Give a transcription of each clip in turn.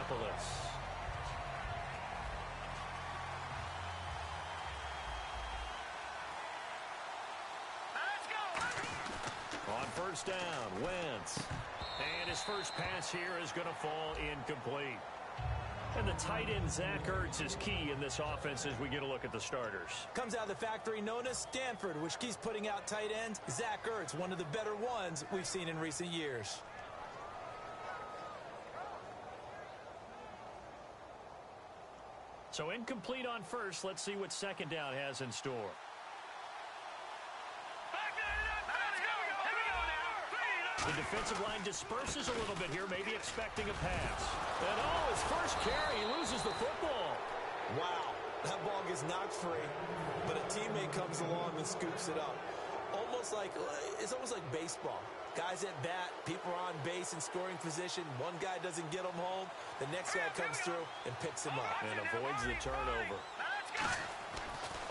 Indianapolis. On first down, Wentz. And his first pass here is going to fall incomplete. And the tight end, Zach Ertz, is key in this offense as we get a look at the starters. Comes out of the factory known as Stanford, which keeps putting out tight ends. Zach Ertz, one of the better ones we've seen in recent years. So incomplete on first. Let's see what second down has in store. The defensive line disperses a little bit here, maybe expecting a pass. And his first carry, he loses the football. Wow, that ball gets knocked free, but a teammate comes along and scoops it up. It's almost like baseball. Guys at bat, people are on base in scoring position. One guy doesn't get him home, the next guy comes through and picks him up. And avoids the turnover.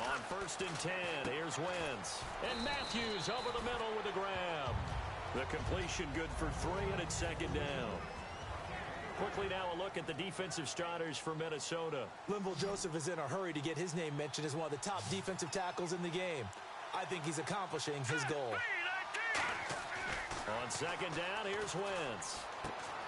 On first and 10, here's Wentz. And Matthews over the middle with a grab. The completion good for 3, and it's second down. Quickly now a look at the defensive starters for Minnesota. Linval Joseph is in a hurry to get his name mentioned as one of the top defensive tackles in the game. I think he's accomplishing his goal. On second down, here's Wentz.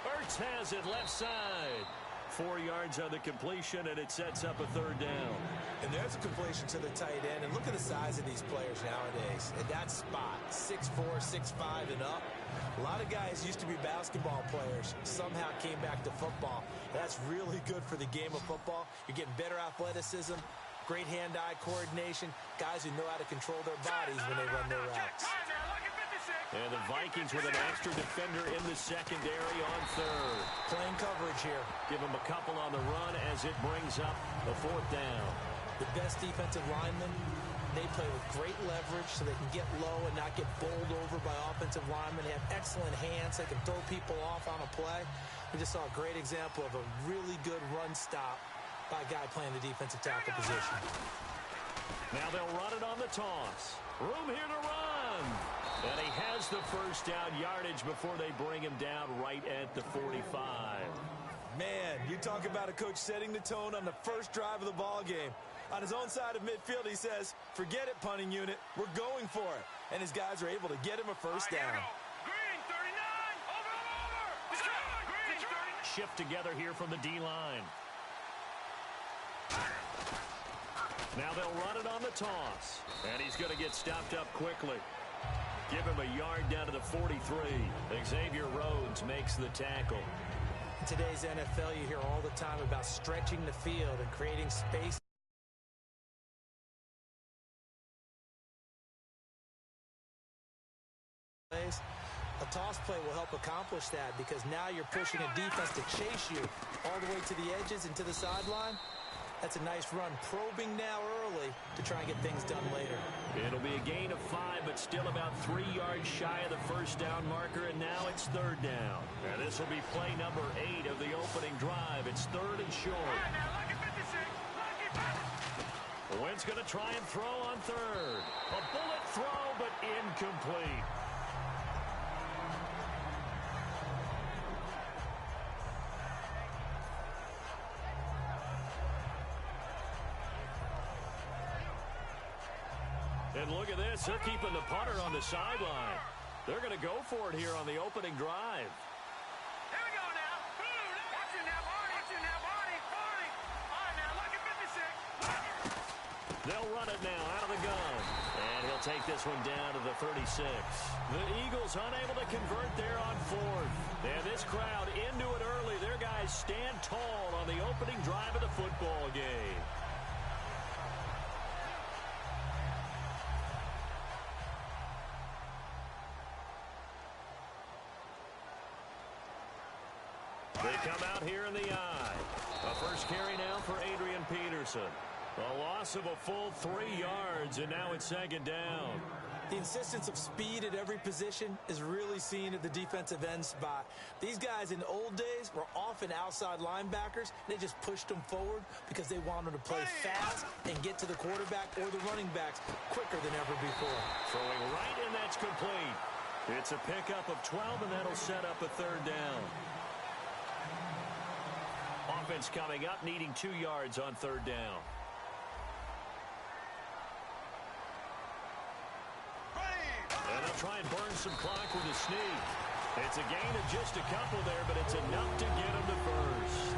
Ertz has it left side. 4 yards on the completion, and it sets up a third down. And there's a completion to the tight end. And look at the size of these players nowadays. At that spot, 6'4", 6'5", and up. A lot of guys used to be basketball players, somehow came back to football. That's really good for the game of football. You're getting better athleticism, great hand-eye coordination, guys who know how to control their bodies when they run their routes. And the Vikings with an extra defender in the secondary on third. Playing coverage here. Give them a couple on the run as it brings up the fourth down. The best defensive linemen, they play with great leverage so they can get low and not get bowled over by offensive linemen. They have excellent hands. They can throw people off on a play. We just saw a great example of a really good run stop by a guy playing the defensive tackle position. Now they'll run it on the toss. Room here to run. And he has the first down yardage before they bring him down right at the 45. Man, you talk about a coach setting the tone on the first drive of the ball game. On his own side of midfield, he says, forget it, punting unit. We're going for it. And his guys are able to get him a first down. Green, 39, over. Shift together here from the D-line. Now they'll run it on the toss. And he's going to get stopped up quickly. Give him a yard down to the 43. Xavier Rhodes makes the tackle. In today's NFL, you hear all the time about stretching the field and creating space. A toss play will help accomplish that because now you're pushing a defense to chase you all the way to the edges and to the sideline. That's a nice run, probing now early to try and get things done later. It'll be a gain of 5, but still about 3 yards shy of the first down marker, and now it's third down. And this will be play number 8 of the opening drive. It's third and short. Wentz going to try and throw on third. A bullet throw, but incomplete. And look at this. They're keeping the punter on the sideline. They're going to go for it here on the opening drive. Here we go now. Watch it now, Barney. Barney. All right, now, look at 56. They'll run it now out of the gun. And he'll take this one down to the 36. The Eagles unable to convert there on fourth. And this crowd into it early. Their guys stand tall on the opening drive of the football game. They come out here in the eye. A first carry now for Adrian Peterson. A loss of a full 3 yards, and now it's second down. The insistence of speed at every position is really seen at the defensive end spot. These guys in the old days were often outside linebackers. They just pushed them forward because they wanted to play fast and get to the quarterback or the running backs quicker than ever before. Throwing right, and that's complete. It's a pickup of 12, and that'll set up a third down. offense coming up, needing 2 yards on third down. And they'll try and burn some clock with a sneak. It's a gain of just a couple there, but it's enough to get them to first.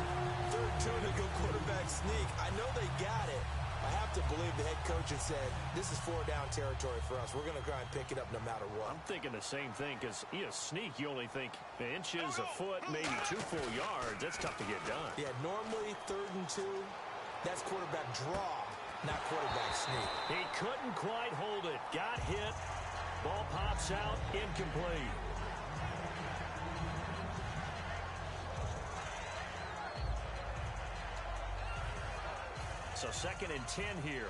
Third two to go quarterback sneak. I know they got it. I have to believe the head coach had said, this is 4-down territory for us. We're going to try and pick it up no matter what. I'm thinking the same thing because, sneak, you only think inches, a foot, maybe 2 full yards. That's tough to get done. Yeah, normally 3rd and 2, that's quarterback draw, not quarterback sneak. He couldn't quite hold it. Got hit. Ball pops out, incomplete. So 2nd and 10 here.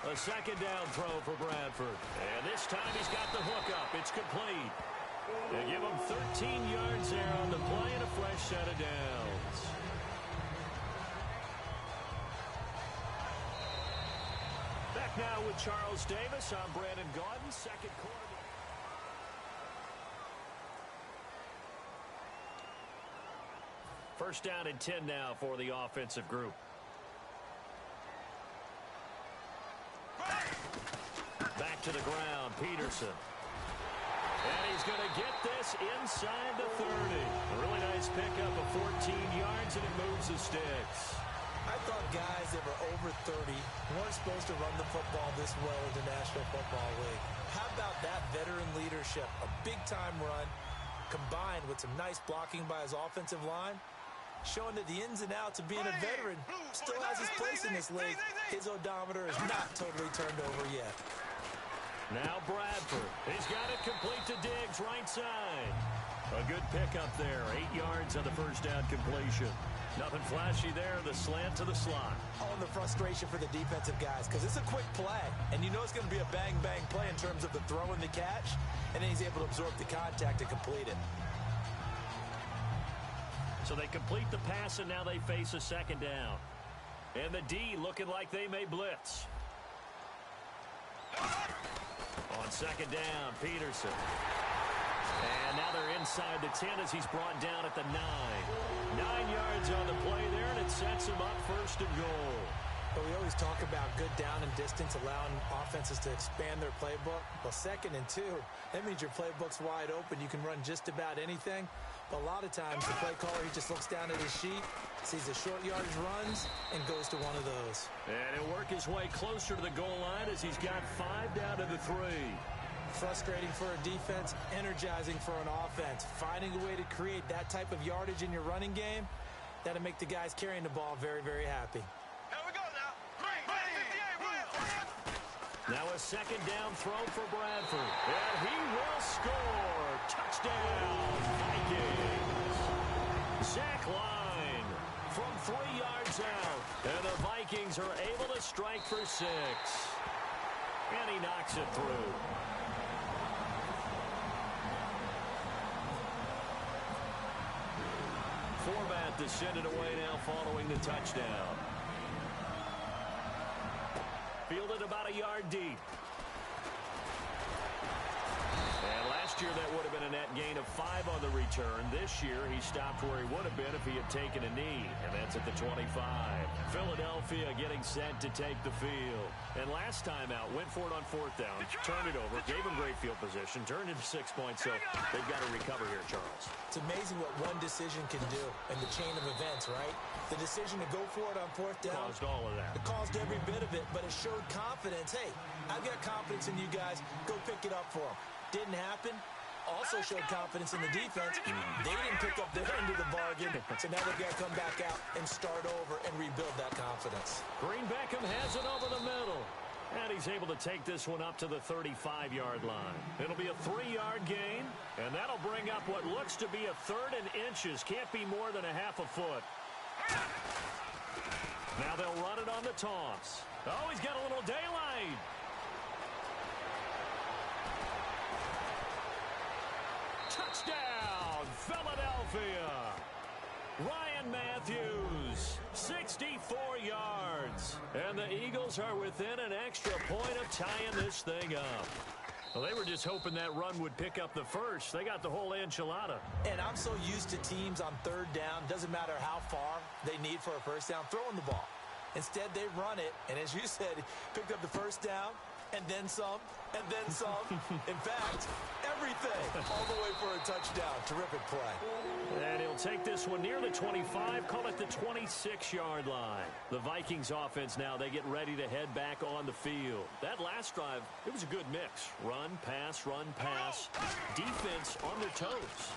A 2nd down throw for Bradford. And this time he's got the hook up. It's complete. They give him 13 yards there on the play and a fresh set of downs. Back now with Charles Davis. I'm Brandon Gaudin. Second quarter. First down and 10 now for the offensive group. Back to the ground, Peterson. And he's going to get this inside the 30. A really nice pickup of 14 yards, and it moves the sticks. I thought guys that were over 30 weren't supposed to run the football this well in the National Football League. How about that veteran leadership? A big-time run combined with some nice blocking by his offensive line, showing that the ins and outs of being a veteran still has his place in this league. His odometer is not totally turned over yet. Now Bradford. He's got it complete to Diggs, right side. A good pickup there. 8 yards on the first down completion. Nothing flashy there. The slant to the slot. Oh, and the frustration for the defensive guys, because it's a quick play. And you know it's going to be a bang-bang play in terms of the throw and the catch. And then he's able to absorb the contact and complete it. So they complete the pass, and now they face a 2nd down. And the D looking like they may blitz. On 2nd down, Peterson. And now they're inside the 10 as he's brought down at the 9. 9 yards on the play there, and it sets him up 1st and goal. But we always talk about good down and distance, allowing offenses to expand their playbook. Well, 2nd and 2, that means your playbook's wide open. You can run just about anything. But a lot of times, the play caller, he just looks down at his sheet, sees the short yardage runs, and goes to one of those. And he'll work his way closer to the goal line as he's got 5 down to the 3. Frustrating for a defense, energizing for an offense. Finding a way to create that type of yardage in your running game, that'll make the guys carrying the ball very, very happy. Here we go now. Now a 2nd down throw for Bradford. And he will score. Touchdown, Vikings. Zach Line from 3 yards out. And the Vikings are able to strike for 6. And he knocks it through. Format descended away now following the touchdown. Fielded about a yard deep. And last year that would have been a net gain of 5 on the return. This year he stopped where he would have been if he had taken a knee. And that's at the 25. Philadelphia getting set to take the field. And last time out, went for it on 4th down. Turned it over. Gave him great field position. Turned into 6 points. So they've got to recover here, Charles. It's amazing what one decision can do in the chain of events, right? The decision to go for it on 4th down. Caused all of that. It caused every bit of it, but it showed confidence. Hey, I've got confidence in you guys. Go pick it up for them. Didn't happen. Also showed confidence in the defense. They didn't pick up their end of the bargain, so now they've got to come back out and start over and rebuild that confidence. Green Beckham has it over the middle. And he's able to take this one up to the 35-yard line. It'll be a 3-yard gain, and that'll bring up what looks to be a 3rd and inches. Can't be more than a half a foot. Now they'll run it on the toss. Oh, he's got a little daylight. Touchdown, Philadelphia. Ryan Matthews, 64 yards. And the Eagles are within an extra point of tying this thing up. Well, they were just hoping that run would pick up the first. They got the whole enchilada. And I'm so used to teams on third down, doesn't matter how far they need for a first down, throwing the ball. Instead, they run it, and as you said, picked up the first down, and then some, and then some. In fact, everything, all the way for a touchdown. Terrific play. And he'll take this one near the 25, call it the 26-yard line. The Vikings offense now, they get ready to head back on the field. That last drive, it was a good mix. Run, pass, defense on their toes.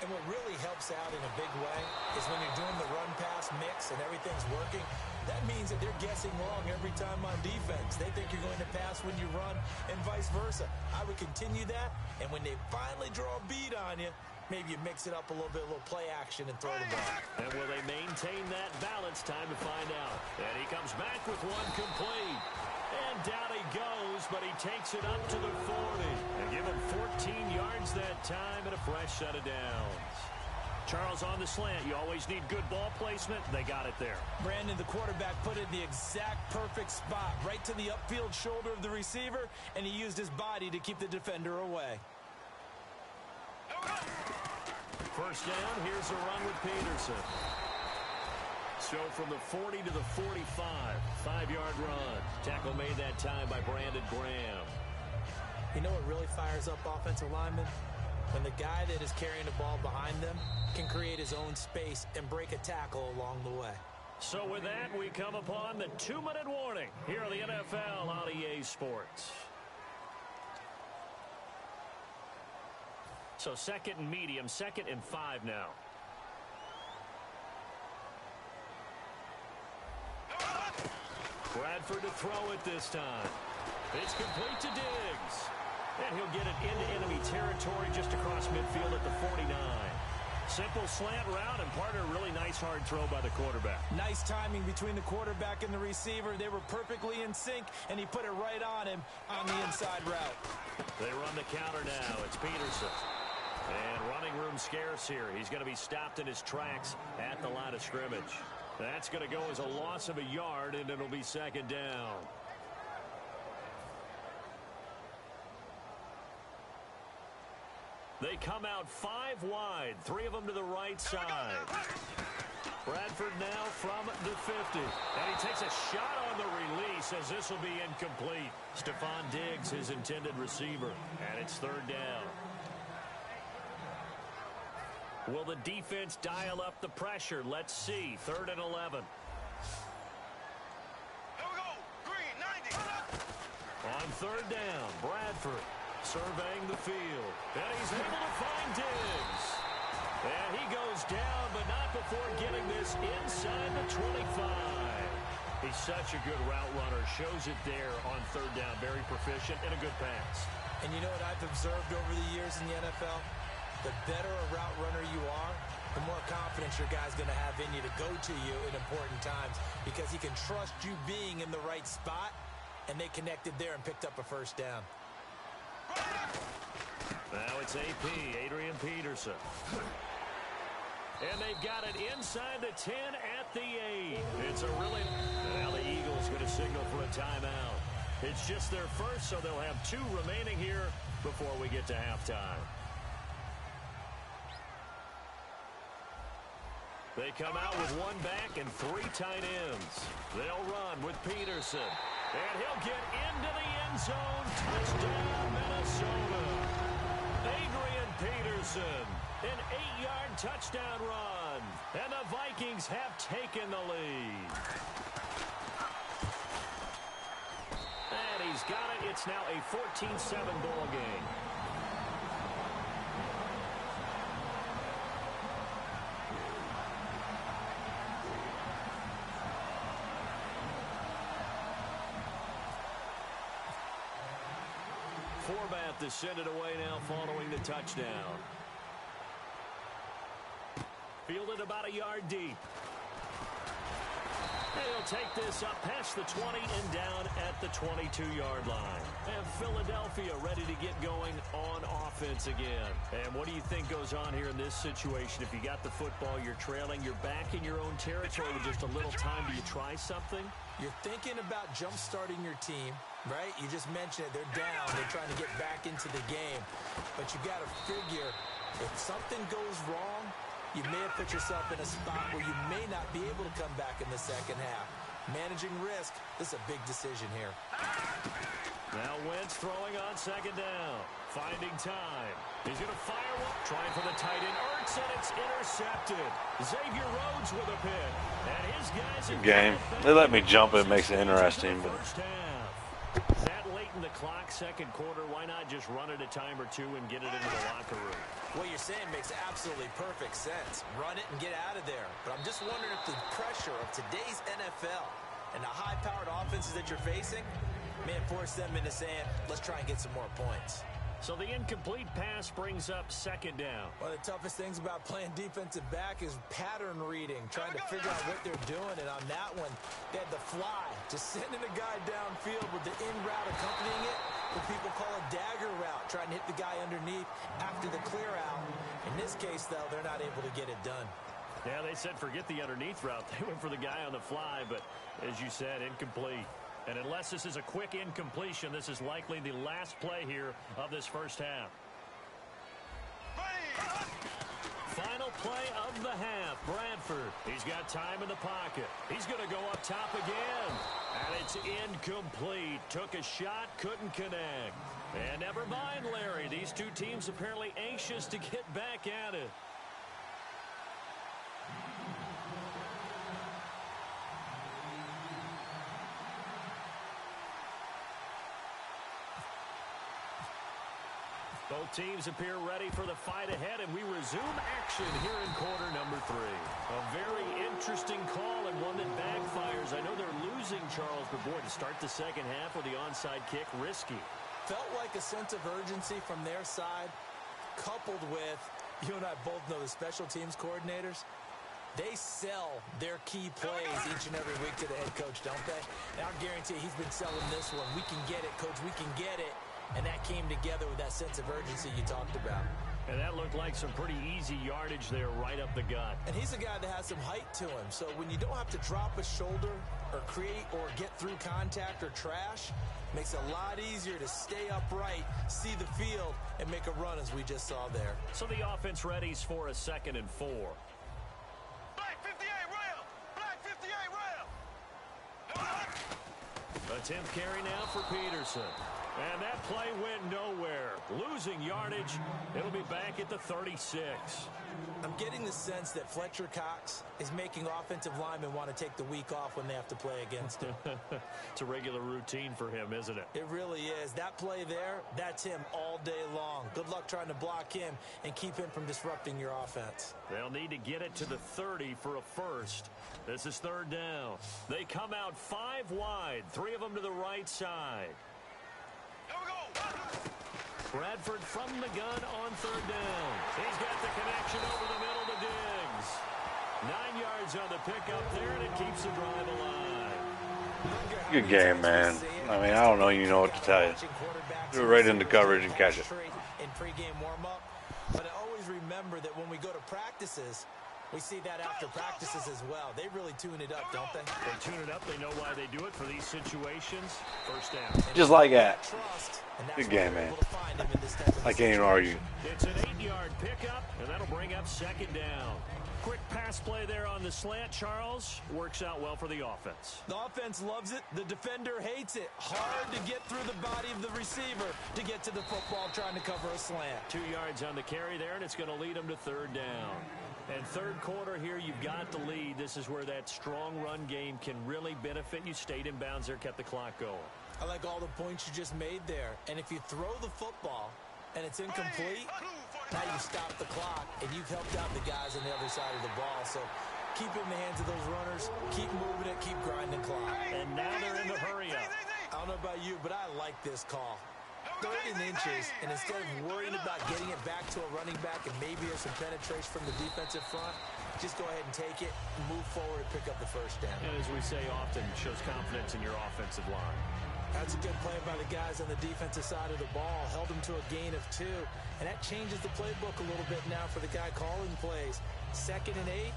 And what really helps out in a big way is when you're doing the run-pass mix and everything's working, that means that they're guessing wrong every time on defense. They think you're going to pass when you run and vice versa. I would continue that, and when they finally draw a beat on you, maybe you mix it up a little bit, a little play action and throw the ball. And will they maintain that balance? Time to find out. And he comes back with one complete. And down he goes, but he takes it up to the 40. And give him 14 yards that time and a fresh set of downs. Charles, on the slant, you always need good ball placement. They got it there. Brandon, the quarterback, put it in the exact perfect spot, right to the upfield shoulder of the receiver, and he used his body to keep the defender away. First down, here's a run with Peterson. So from the 40 to the 45, 5-yard run. Tackle made that time by Brandon Graham. You know what really fires up offensive linemen? When the guy that is carrying the ball behind them can create his own space and break a tackle along the way. So with that, we come upon the 2-minute warning here on the NFL on EA Sports. So second and medium, 2nd and 5 now. Bradford to throw it this time. It's complete to Diggs. And he'll get it into enemy territory just across midfield at the 49. Simple slant route, and part of a really nice hard throw by the quarterback. Nice timing between the quarterback and the receiver. They were perfectly in sync, and he put it right on him on the inside route. They run the counter now. It's Peterson. And running room scarce here. He's going to be stopped in his tracks at the line of scrimmage. That's going to go as a loss of a yard, and it'll be 2nd down. They come out 5 wide, 3 of them to the right side. Bradford now from the 50. And he takes a shot on the release as this will be incomplete. Stephon Diggs, his intended receiver. And it's 3rd down. Will the defense dial up the pressure? Let's see. 3rd and 11. Here we go. Green, 90. On 3rd down, Bradford surveying the field. And he's able to find Diggs. And he goes down, but not before getting this inside the 25. He's such a good route runner. Shows it there on 3rd down. Very proficient and a good pass. And you know what I've observed over the years in the NFL? The better a route runner you are, the more confidence your guy's going to have in you to go to you in important times because he can trust you being in the right spot, and they connected there and picked up a first down. Now it's AP, Adrian Peterson. And they've got it inside the 10 at the 8. It's a really... Now the Eagles going to signal for a timeout. It's just their first, so they'll have 2 remaining here before we get to halftime. They come out with 1 back and 3 tight ends. They'll run with Peterson. And he'll get into the end zone. Touchdown, Minnesota. Adrian Peterson. An 8-yard touchdown run. And the Vikings have taken the lead. And he's got it. It's now a 14-7 ball game. Format to send it away now following the touchdown. Fielded about a yard deep. He'll take this up past the 20 and down at the 22-yard line. And Philadelphia Philadelphia ready to get going on offense again. And what do you think goes on here in this situation? If you got the football, you're trailing, you're back in your own territory with just a little time. Do you try something? You're thinking about jump-starting your team, right? You just mentioned it. They're down. They're trying to get back into the game. But you got to figure if something goes wrong, you may have put yourself in a spot where you may not be able to come back in the second half. Managing risk, this is a big decision here. Now Wentz throwing on second down. Finding time. He's going to fire one. Trying for the tight end. Ertz, and it's intercepted. Xavier Rhodes with a pick. And his guys Good game. They let me jump it. It makes it interesting. But that late in the clock, second quarter, why not just run it a time or two and get it into the locker room? What you're saying makes absolutely perfect sense. Run it and get out of there. But I'm just wondering if the pressure of today's NFL and the high-powered offenses that you're facing may force them into saying, let's try and get some more points. So the incomplete pass brings up second down. One of the toughest things about playing defensive back is pattern reading, trying to figure out what they're doing. And on that one, they had the fly, just sending a guy downfield with the in route accompanying it, what people call a dagger route, trying to hit the guy underneath after the clear out. In this case, though, they're not able to get it done. Yeah, they said forget the underneath route. They went for the guy on the fly, but as you said, incomplete. And unless this is a quick incompletion, this is likely the last play here of this first half. Final play of the half. Bradford, he's got time in the pocket. He's going to go up top again. And it's incomplete. Took a shot, couldn't connect. And never mind, Larry. These two teams apparently anxious to get back at it. Both teams appear ready for the fight ahead, and we resume action here in quarter number 3. A very interesting call and one that backfires. I know they're losing, Charles, but boy, to start the second half with the onside kick, risky. Felt like a sense of urgency from their side, coupled with, you and I both know the special teams coordinators, they sell their key plays each and every week to the head coach, don't they? And I guarantee he's been selling this one. We can get it, coach, we can get it. And that came together with that sense of urgency you talked about. And that looked like some pretty easy yardage there right up the gut. And he's a guy that has some height to him. So when you don't have to drop a shoulder or create or get through contact or trash, makes it a lot easier to stay upright, see the field, and make a run as we just saw there. So the offense readies for a 2nd and 4. Black 58 rail! Black 58 rail! A 10th carry now for Peterson. And that play went nowhere. Losing yardage. It'll be back at the 36. I'm getting the sense that Fletcher Cox is making offensive linemen want to take the week off when they have to play against him. It's a regular routine for him, isn't it? It really is. That play there, that's him all day long. Good luck trying to block him and keep him from disrupting your offense. They'll need to get it to the 30 for a first. This is 3rd down. They come out 5 wide, 3 of them to the right side. Bradford from the gun on 3rd down. He's got the connection over the middle to Diggs. 9 yards on the pickup there, and it keeps the drive alive. good game, man. I mean, I don't know. You know what to tell you. Do it right into coverage and catch it. In pregame warm-up, but I always remember that when we go to practices, we see that after practices as well. They really tune it up, don't they? They tune it up. They know why they do it for these situations. First down. Just like that. Good game, man. I can't even argue. It's an 8-yard pickup, and that'll bring up 2nd down. Quick pass play there on the slant, Charles. Works out well for the offense. The offense loves it. The defender hates it. Hard to get through the body of the receiver to get to the football trying to cover a slant. 2 yards on the carry there, and it's going to lead them to 3rd down. And 3rd quarter here, you've got the lead. This is where that strong run game can really benefit you. Stayed in bounds there, kept the clock going. I like all the points you just made there. And if you throw the football and it's incomplete, now you stop the clock, and you've helped out the guys on the other side of the ball. So keep it in the hands of those runners. Keep moving it. Keep grinding clock. And now they're in the hurry-up. I don't know about you, but I like this call. 3rd inches, and instead of worrying about getting it back to a running back and maybe there's some penetration from the defensive front, just go ahead and take it, move forward, and pick up the 1st down. And as we say often, shows confidence in your offensive line. That's a good play by the guys on the defensive side of the ball. Held them to a gain of 2. And that changes the playbook a little bit now for the guy calling plays. 2nd and 8.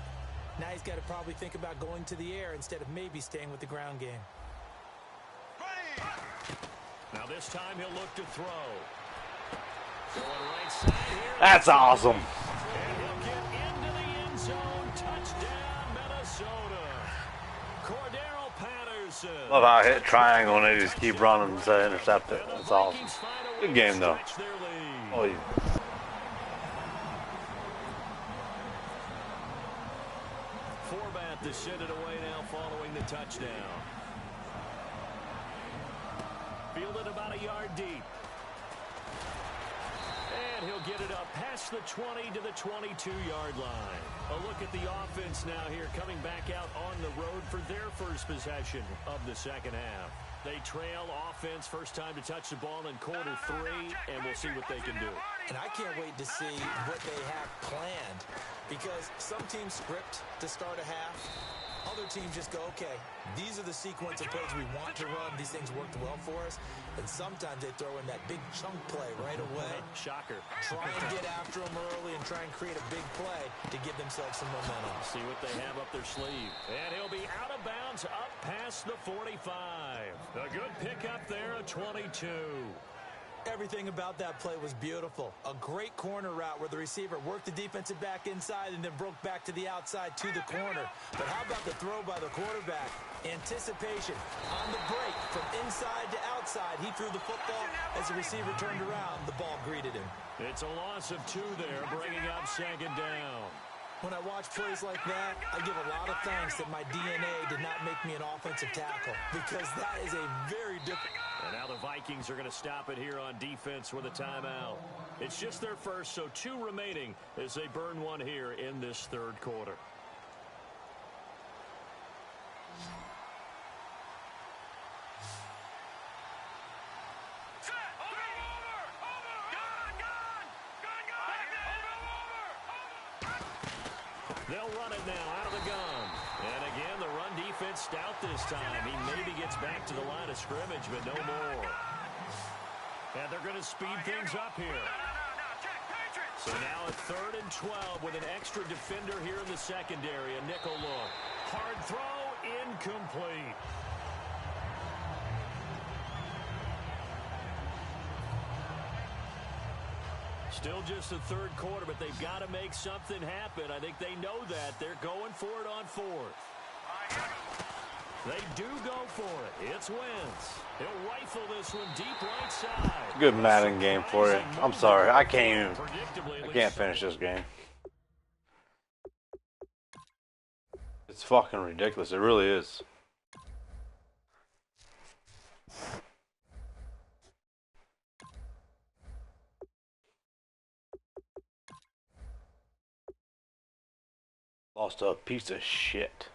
Now he's got to probably think about going to the air instead of maybe staying with the ground game. Now this time he'll look to throw. Going right side here. That's awesome. And he'll get into the end zone. Touchdown, Minnesota. Cordero Patterson. Love how I hit triangle and they just keep running and say intercept it. That's awesome. Good game though. Oh yeah. Forbat to send it away now following the touchdown. Fielded about a yard deep. And he'll get it up past the 20 to the 22-yard line. A look at the offense now here, coming back out on the road for their first possession of the second half. They trail offense, first time to touch the ball in quarter 3, and we'll see what they can do. And I can't wait to see what they have planned, because some teams script to start a half. Other teams just go, okay, these are the sequence of plays we want to run. These things worked well for us. And sometimes they throw in that big chunk play right away. Shocker. Try and get after them early and try and create a big play to give themselves some momentum. See what they have up their sleeve. And he'll be out of bounds up past the 45. A good pickup there, a 22. Everything about that play was beautiful. A great corner route where the receiver worked the defensive back inside and then broke back to the outside to the corner. But how about the throw by the quarterback? Anticipation on the break from inside to outside. He threw the football. As the receiver turned around, the ball greeted him. It's a loss of 2 there, bringing up 2nd down. When I watch plays like that, I give a lot of thanks that my DNA did not make me an offensive tackle, because that is a very difficult. And now the Vikings are going to stop it here on defense with a timeout. It's just their first, so 2 remaining as they burn one here in this 3rd quarter. They'll run it now out of the gun. And again, the run defense stout this time. He maybe gets back to the line of scrimmage, but no more. And they're going to speed things up here. So now a 3rd and 12 with an extra defender here in the secondary. A nickel look. Hard throw, incomplete. Still just the 3rd quarter, but they've got to make something happen. I think they know that. They're going for it on 4th. They do go for it. It's Wentz. He'll rifle this one deep right side. Good Madden game for you. I'm sorry. I can't finish this game. It's fucking ridiculous. It really is. Lost to a piece of shit.